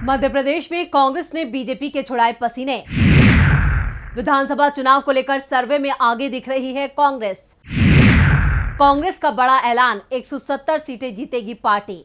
मध्य प्रदेश में कांग्रेस ने बीजेपी के छुड़ाए पसीने। विधानसभा चुनाव को लेकर सर्वे में आगे दिख रही है कांग्रेस। कांग्रेस का बड़ा ऐलान, 170 सीटें जीतेगी पार्टी।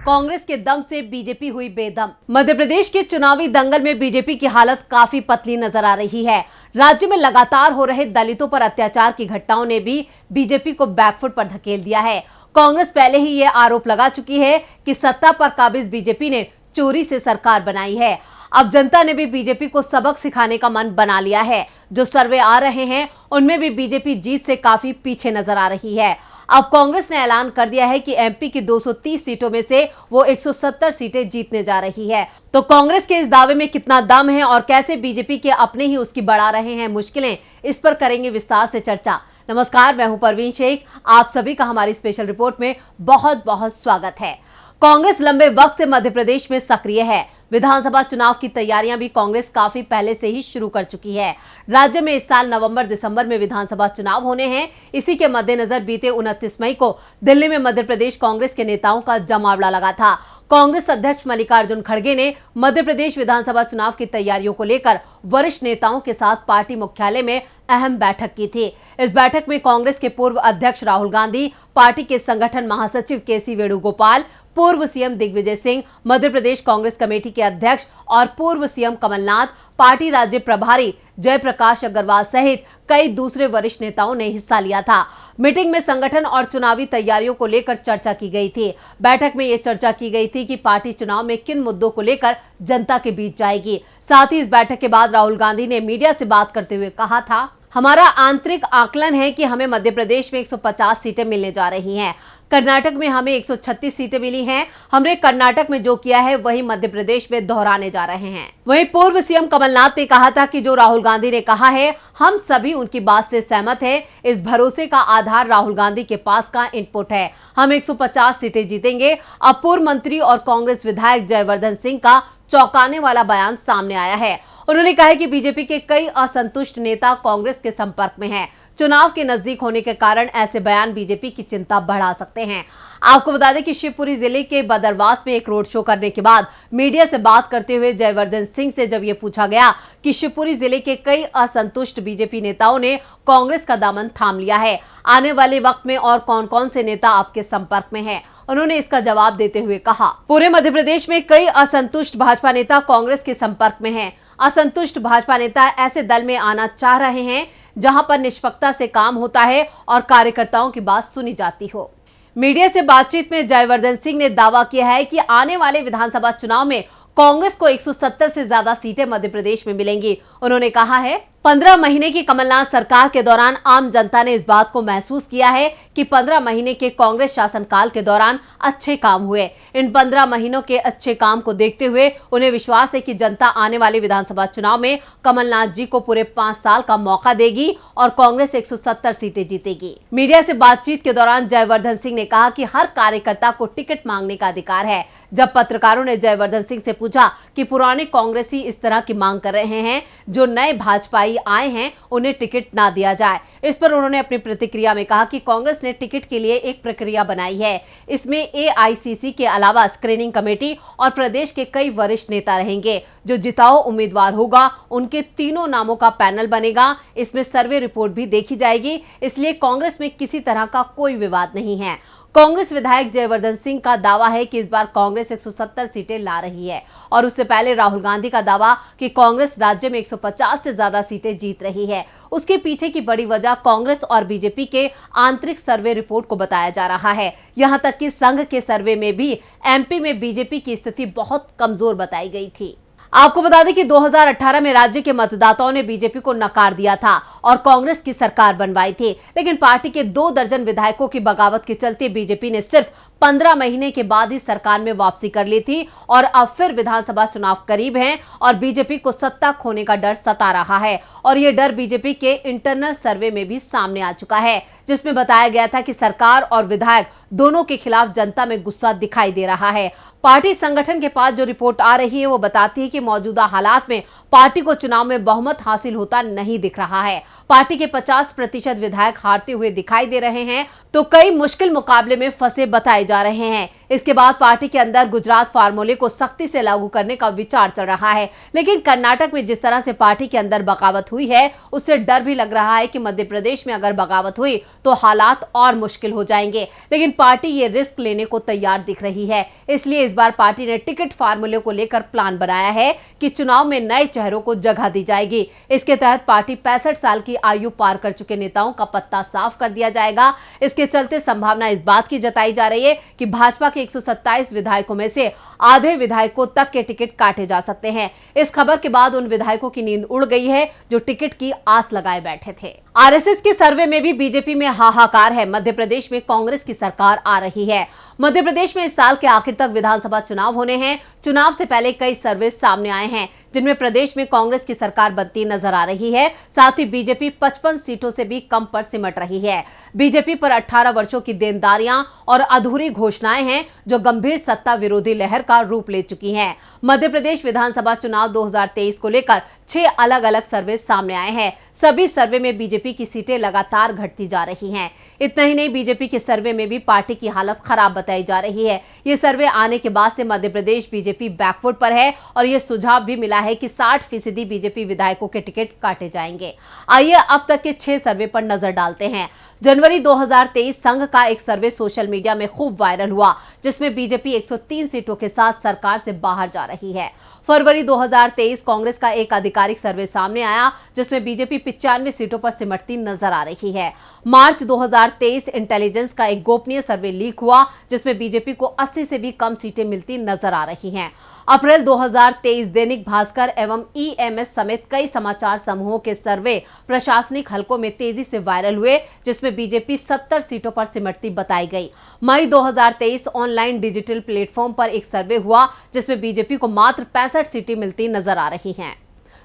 कांग्रेस के दम से बीजेपी हुई बेदम। मध्य प्रदेश के चुनावी दंगल में बीजेपी की हालत काफी पतली नजर आ रही है। राज्य में लगातार हो रहे दलितों पर अत्याचार की घटनाओं ने भी बीजेपी को बैकफुट पर धकेल दिया है। कांग्रेस पहले ही यह आरोप लगा चुकी है कि सत्ता पर काबिज बीजेपी ने चोरी से सरकार बनाई है। अब जनता ने भी बीजेपी को सबक सिखाने का मन बना लिया है। जो सर्वे आ रहे हैं उनमें भी बीजेपी जीत से काफी पीछे नजर आ रही है। अब कांग्रेस ने ऐलान कर दिया है कि एमपी की 230 सीटों में से वो 170 सीटें जीतने जा रही है। तो कांग्रेस के इस दावे में कितना दम है और कैसे बीजेपी के अपने ही उसकी बढ़ा रहे हैं मुश्किलें, इस पर करेंगे विस्तार से चर्चा। नमस्कार, मैं हूं परवीन शेख। आप सभी का हमारी स्पेशल रिपोर्ट में बहुत बहुत स्वागत है। कांग्रेस लंबे वक्त से मध्य प्रदेश में सक्रिय है। विधानसभा चुनाव की तैयारियां भी कांग्रेस काफी पहले से ही शुरू कर चुकी है। राज्य में इस साल नवंबर दिसंबर में विधानसभा चुनाव होने हैं। इसी के मद्देनजर बीते 29 मई को दिल्ली में मध्य प्रदेश कांग्रेस के नेताओं का जमावड़ा लगा था। कांग्रेस अध्यक्ष मल्लिकार्जुन खड़गे ने मध्य प्रदेश विधानसभा चुनाव की तैयारियों को लेकर वरिष्ठ नेताओं के साथ पार्टी मुख्यालय में अहम बैठक की थी। इस बैठक में कांग्रेस के पूर्व अध्यक्ष राहुल गांधी, पार्टी के संगठन महासचिव केसी वेणुगोपाल, पूर्व सीएम दिग्विजय सिंह, मध्य प्रदेश कांग्रेस कमेटी के अध्यक्ष और पूर्व सीएम कमलनाथ, पार्टी राज्य प्रभारी जयप्रकाश अग्रवाल सहित कई दूसरे वरिष्ठ नेताओं ने हिस्सा लिया था। मीटिंग में संगठन और चुनावी तैयारियों को लेकर चर्चा की गई थी। बैठक में यह चर्चा की गई थी कि पार्टी चुनाव में किन मुद्दों को लेकर जनता के बीच जाएगी। साथ ही इस बैठक के बाद राहुल गांधी ने मीडिया से बात करते हुए कहा था, हमारा आंतरिक आकलन है कि हमें मध्य प्रदेश में 150 सीटें मिलने जा रही हैं। कर्नाटक में हमें 136 सीटें मिली हैं। हमने कर्नाटक में जो किया है वही मध्य प्रदेश में दोहराने जा रहे हैं। वहीं पूर्व सीएम कमलनाथ ने कहा था कि जो राहुल गांधी ने कहा है हम सभी उनकी बात से सहमत हैं। इस भरोसे का आधार राहुल गांधी के पास का इनपुट है। हम 150 सीटें जीतेंगे। अब पूर्व मंत्री और कांग्रेस विधायक जयवर्धन सिंह का चौंकाने वाला बयान सामने आया है। उन्होंने कहा है कि बीजेपी के कई असंतुष्ट नेता कांग्रेस के संपर्क में हैं। चुनाव के नजदीक होने के कारण ऐसे बयान बीजेपी की चिंता बढ़ा सकते हैं। आपको बता दें कि शिवपुरी जिले के बदरवास में एक रोड शो करने के बाद मीडिया से बात करते हुए जयवर्धन सिंह से जब ये पूछा गया कि शिवपुरी जिले के कई असंतुष्ट बीजेपी नेताओं ने कांग्रेस का दामन थाम लिया है, आने वाले वक्त में और कौन कौन से नेता आपके संपर्क में हैं, उन्होंने इसका जवाब देते हुए कहा, पूरे मध्य प्रदेश में कई असंतुष्ट भाजपा नेता कांग्रेस के संपर्क में हैं। असंतुष्ट भाजपा नेता ऐसे दल में आना चाह रहे हैं जहां पर निष्पक्षता से काम होता है और कार्यकर्ताओं की बात सुनी जाती हो। मीडिया से बातचीत में जयवर्धन सिंह ने दावा किया है कि आने वाले विधानसभा चुनाव में कांग्रेस को 170 से ज्यादा सीटें मध्य प्रदेश में मिलेंगी। उन्होंने कहा है, 15 महीने की कमलनाथ सरकार के दौरान आम जनता ने इस बात को महसूस किया है कि 15 महीने के कांग्रेस शासनकाल के दौरान अच्छे काम हुए। इन 15 महीनों के अच्छे काम को देखते हुए उन्हें विश्वास है कि जनता आने वाले विधानसभा चुनाव में कमलनाथ जी को पूरे 5 साल का मौका देगी और कांग्रेस 170 सीटें जीतेगी। मीडिया से बातचीत के दौरान जयवर्धन सिंह ने कहा कि हर कार्यकर्ता को टिकट मांगने का अधिकार है। जब पत्रकारों ने जयवर्धन सिंह से पूछा कि पुराने कांग्रेसी इस तरह की मांग कर रहे हैं, जो नए भाजपाई आए हैं उन्हें टिकट ना दिया जाए, इस पर उन्होंने अपनी प्रतिक्रिया में कहा कि कांग्रेस ने टिकट के लिए एक प्रक्रिया बनाई है। इसमें एआईसीसी के अलावा स्क्रीनिंग कमेटी और प्रदेश के कई वरिष्ठ नेता रहेंगे। जो जिताऊ उम्मीदवार होगा उनके तीनों नामों का पैनल बनेगा। इसमें सर्वे रिपोर्ट भी देखी जाएगी। इसलिए कांग्रेस में किसी तरह का कोई विवाद नहीं है। कांग्रेस विधायक जयवर्धन सिंह का दावा है कि इस बार कांग्रेस 170 सीटें ला रही है और उससे पहले राहुल गांधी का दावा कि कांग्रेस राज्य में 150 से ज्यादा सीटें जीत रही है। उसके पीछे की बड़ी वजह कांग्रेस और बीजेपी के आंतरिक सर्वे रिपोर्ट को बताया जा रहा है। यहां तक कि संघ के सर्वे में भी एमपी में बीजेपी की स्थिति बहुत कमजोर बताई गई थी। आपको बता दें कि 2018 में राज्य के मतदाताओं ने बीजेपी को नकार दिया था और कांग्रेस की सरकार बनवाई थी, लेकिन पार्टी के 2 दर्जन विधायकों की बगावत के चलते बीजेपी ने सिर्फ 15 महीने के बाद ही सरकार में वापसी कर ली थी और अब फिर विधानसभा चुनाव करीब हैं और बीजेपी को सत्ता खोने का डर सता रहा है और ये डर बीजेपी के इंटरनल सर्वे में भी सामने आ चुका है, जिसमें बताया गया था कि सरकार और विधायक दोनों के खिलाफ जनता में गुस्सा दिखाई दे रहा है। पार्टी संगठन के पास जो रिपोर्ट आ रही है वो बताती है कि मौजूदा हालात में पार्टी को चुनाव में बहुमत हासिल होता नहीं दिख रहा है। पार्टी के 50% विधायक हारते हुए दिखाई दे रहे हैं तो कई मुश्किल मुकाबले में फंसे बताए जा रहे हैं। इसके बाद पार्टी के अंदर गुजरात फार्मूले को सख्ती से लागू करने का विचार चल रहा है, लेकिन कर्नाटक में जिस तरह से पार्टी के अंदर बगावत हुई है, उससे डर भी लग रहा है कि मध्य प्रदेश में अगर बगावत हुई तो हालात और मुश्किल हो जाएंगे। लेकिन पार्टी ये रिस्क लेने को तैयार दिख रही है, इसलिए इस बार पार्टी ने टिकट फार्मूले को लेकर प्लान बनाया है कि चुनाव में नए चेहरों को जगह दी जाएगी। इसके तहत पार्टी 65 साल की आयु पार कर चुके नेताओं का पत्ता साफ कर दिया जाएगा। इसके चलते संभावना इस बात की जताई जा रही है कि भाजपा के 127 विधायकों में से आधे विधायकों तक के टिकट काटे जा सकते हैं। इस खबर के बाद उन विधायकों की नींद उड़ गई है जो टिकट की आस लगाए बैठे थे। आरएसएस के सर्वे में भी बीजेपी में हाहाकार है। मध्य प्रदेश में कांग्रेस की सरकार आ रही है। मध्य प्रदेश में इस साल के आखिर तक विधानसभा चुनाव होने हैं। चुनाव से पहले कई सर्वे सामने आए हैं जिनमें प्रदेश में कांग्रेस की सरकार बनती नजर आ रही है। साथ ही बीजेपी 55 सीटों से भी कम पर सिमट रही है। बीजेपी पर 18 वर्षों की देनदारियां और अधूरी घोषणाएं हैं जो गंभीर सत्ता विरोधी लहर का रूप ले चुकी हैं। मध्य प्रदेश विधानसभा चुनाव 2023 को लेकर 6 अलग अलग सर्वे सामने आए हैं। सभी सर्वे में बीजेपी की सीटें लगातार घटती जा रही हैं। इतना ही नहीं, बीजेपी के सर्वे में भी पार्टी की हालत खराब बताई जा रही है। ये सर्वे आने के बाद से मध्य प्रदेश बीजेपी बैकफुट पर है और यह सुझाव भी मिला है कि 60% बीजेपी विधायकों के टिकट काटे जाएंगे। आइए अब तक के 6 सर्वे पर नजर डालते हैं। जनवरी 2023 संघ का एक सर्वे सोशल मीडिया में खूब वायरल हुआ, जिसमें बीजेपी 103 सीटों के साथ सरकार से बाहर जा रही है। फरवरी 2023 कांग्रेस का एक आधिकारिक सर्वे सामने आया जिसमें बीजेपी 95 सीटों पर सिमटती नजर आ रही है। मार्च 2023 इंटेलिजेंस का एक गोपनीय सर्वे लीक हुआ जिसमें बीजेपी को 80 से भी कम सीटें मिलती नजर आ रही हैं। अप्रैल 2023 दैनिक भास्कर एवं ईएमएस समेत कई समाचार समूहों के सर्वे प्रशासनिक हलकों में तेजी से वायरल हुए जिसमें बीजेपी 70 सीटों पर सिमटती बताई गई। मई 2023 ऑनलाइन डिजिटल प्लेटफॉर्म पर एक सर्वे हुआ जिसमें बीजेपी को मात्र 65 सीटें मिलती नजर आ रही हैं।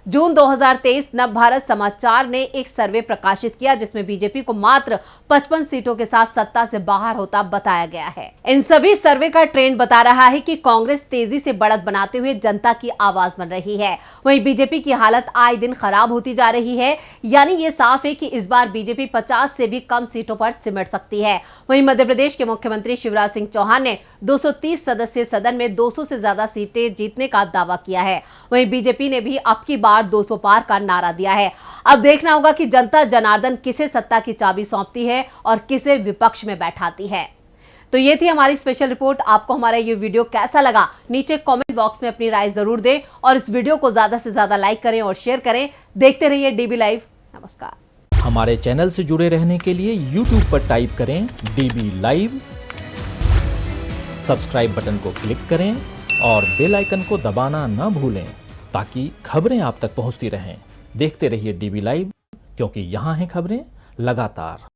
जून 2023 नव भारत समाचार ने एक सर्वे प्रकाशित किया जिसमें बीजेपी को मात्र 55 सीटों के साथ सत्ता से बाहर होता बताया गया है। इन सभी सर्वे का ट्रेंड बता रहा है कि कांग्रेस तेजी से बढ़त बनाते हुए जनता की आवाज बन रही है। वहीं बीजेपी की हालत आए दिन खराब होती जा रही है। यानी ये साफ है कि इस बार बीजेपी 50 से भी कम सीटों पर सिमट सकती है। वहीं मध्य प्रदेश के मुख्यमंत्री शिवराज सिंह चौहान ने 230 सदस्यीय सदन में 200 से ज्यादा सीटें जीतने का दावा किया है। वहीं बीजेपी ने भी अब की बार 200 पार का नारा दिया है। अब देखना होगा कि जनता जनार्दन किसे सत्ता की चाबी सौंपती है और किसे विपक्ष में बैठाती है। तो ये थी हमारी स्पेशल रिपोर्ट। आपको हमारा ये वीडियो कैसा लगा, नीचे कमेंट बॉक्स में अपनी राय जरूर दें और इस वीडियो को ज्यादा से ज्यादा लाइक करें और शेयर करें। देखते रहिए डीबी लाइव। नमस्कार। हमारे चैनल से जुड़े रहने के लिए YouTube पर टाइप करें डीबी लाइव, सब्सक्राइब बटन को क्लिक करें और बेल आइकन को दबाना न भूलें ताकि खबरें आप तक पहुंचती रहें। देखते रहिए डीबी लाइव, क्योंकि यहाँ हैं खबरें लगातार।